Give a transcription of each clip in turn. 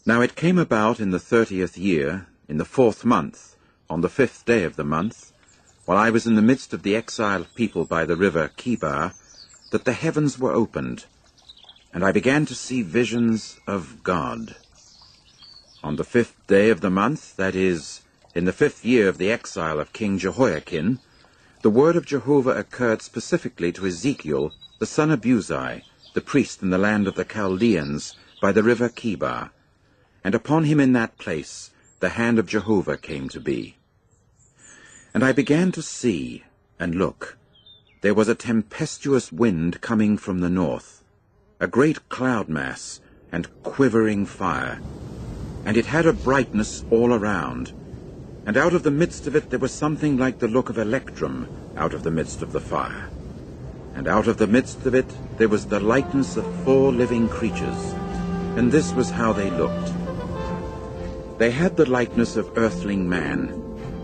Now it came about in the 30th year, in the 4th month, on the 5th day of the month, while I was in the midst of the exiled people by the river Chebar, that the heavens were opened, and I began to see visions of God. On the 5th day of the month, that is, in the 5th year of the exile of King Jehoiakim, the word of Jehovah occurred specifically to Ezekiel, the son of Buzi, the priest in the land of the Chaldeans, by the river Chebar. And upon him in that place the hand of Jehovah came to be. And I began to see, and look, there was a tempestuous wind coming from the north, a great cloud mass, and quivering fire, and it had a brightness all around, and out of the midst of it there was something like the look of electrum out of the midst of the fire. And out of the midst of it there was the likeness of 4 living creatures, and this was how they looked. They had the likeness of earthling man,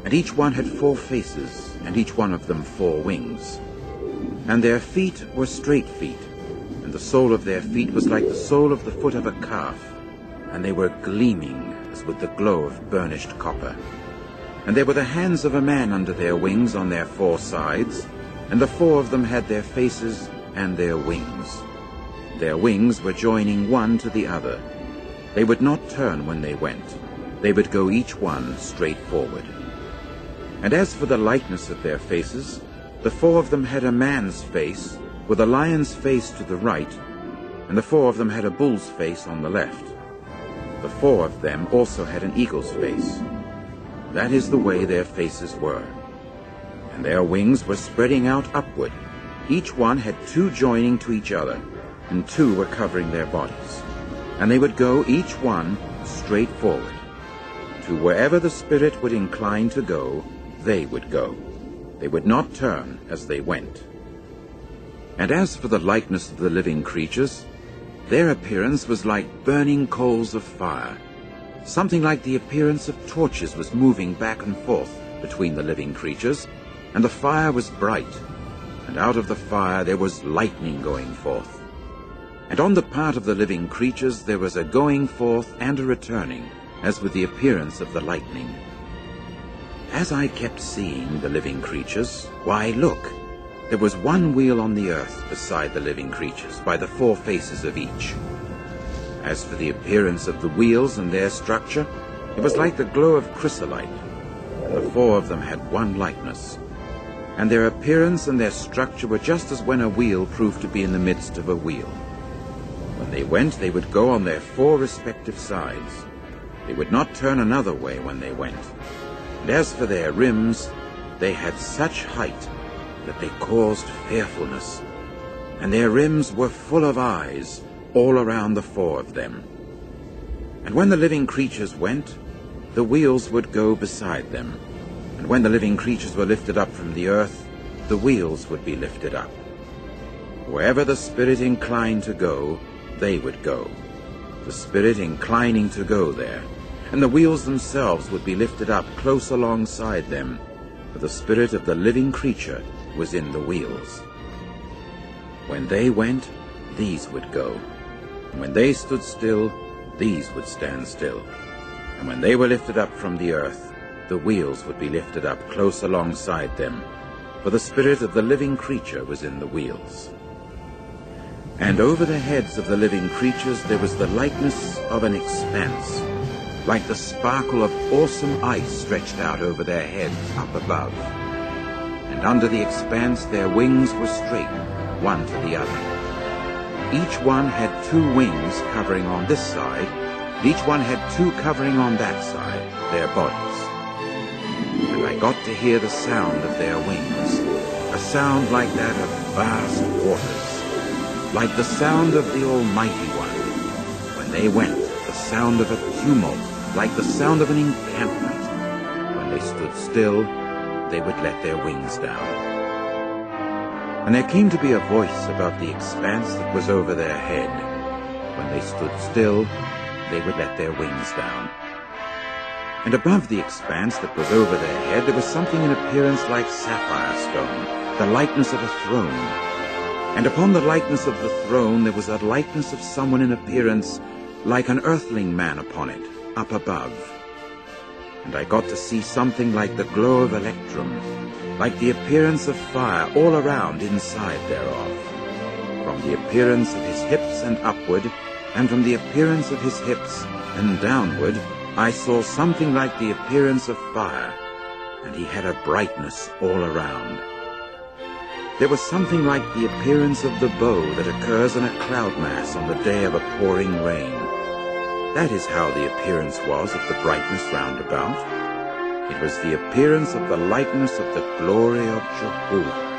and each one had 4 faces, and each one of them 4 wings. And their feet were straight feet, and the sole of their feet was like the sole of the foot of a calf, and they were gleaming as with the glow of burnished copper. And there were the hands of a man under their wings on their 4 sides, and the 4 of them had their faces and their wings. Their wings were joining one to the other. They would not turn when they went. They would go each one straight forward. And as for the likeness of their faces, the 4 of them had a man's face, with a lion's face to the right, and the 4 of them had a bull's face on the left. The 4 of them also had an eagle's face. That is the way their faces were. And their wings were spreading out upward. Each one had 2 joining to each other, and 2 were covering their bodies. And they would go each one straight forward. To wherever the Spirit would incline to go, they would go. They would not turn as they went. And as for the likeness of the living creatures, their appearance was like burning coals of fire. Something like the appearance of torches was moving back and forth between the living creatures, and the fire was bright, and out of the fire there was lightning going forth. And on the part of the living creatures there was a going forth and a returning, as with the appearance of the lightning. As I kept seeing the living creatures, why, look, there was one wheel on the earth beside the living creatures, by the 4 faces of each. As for the appearance of the wheels and their structure, it was like the glow of chrysolite, and the 4 of them had one likeness. And their appearance and their structure were just as when a wheel proved to be in the midst of a wheel. When they went, they would go on their 4 respective sides. They would not turn another way when they went. And as for their rims, they had such height that they caused fearfulness. And their rims were full of eyes all around the 4 of them. And when the living creatures went, the wheels would go beside them. And when the living creatures were lifted up from the earth, the wheels would be lifted up. Wherever the Spirit inclined to go, they would go, the Spirit inclining to go there. And the wheels themselves would be lifted up close alongside them, for the Spirit of the living creature was in the wheels. When they went, these would go. And when they stood still, these would stand still. And when they were lifted up from the earth, the wheels would be lifted up close alongside them, for the Spirit of the living creature was in the wheels. And over the heads of the living creatures there was the likeness of an expanse, like the sparkle of awesome ice stretched out over their heads up above. And under the expanse their wings were straight, one to the other. Each one had 2 wings covering on this side, and each one had 2 covering on that side, their bodies. And I got to hear the sound of their wings, a sound like that of vast waters, like the sound of the Almighty One. When they went, the sound of a tumult, like the sound of an encampment. When they stood still, they would let their wings down. And there came to be a voice about the expanse that was over their head. When they stood still, they would let their wings down. And above the expanse that was over their head there was something in appearance like sapphire stone, the likeness of a throne. And upon the likeness of the throne there was a likeness of someone in appearance like an earthling man upon it, up above. And I got to see something like the glow of electrum, like the appearance of fire all around inside thereof. From the appearance of his hips and upward, and from the appearance of his hips and downward, I saw something like the appearance of fire, and he had a brightness all around. There was something like the appearance of the bow that occurs in a cloud mass on the day of a pouring rain. That is how the appearance was of the brightness round about. It was the appearance of the likeness of the glory of Jehovah.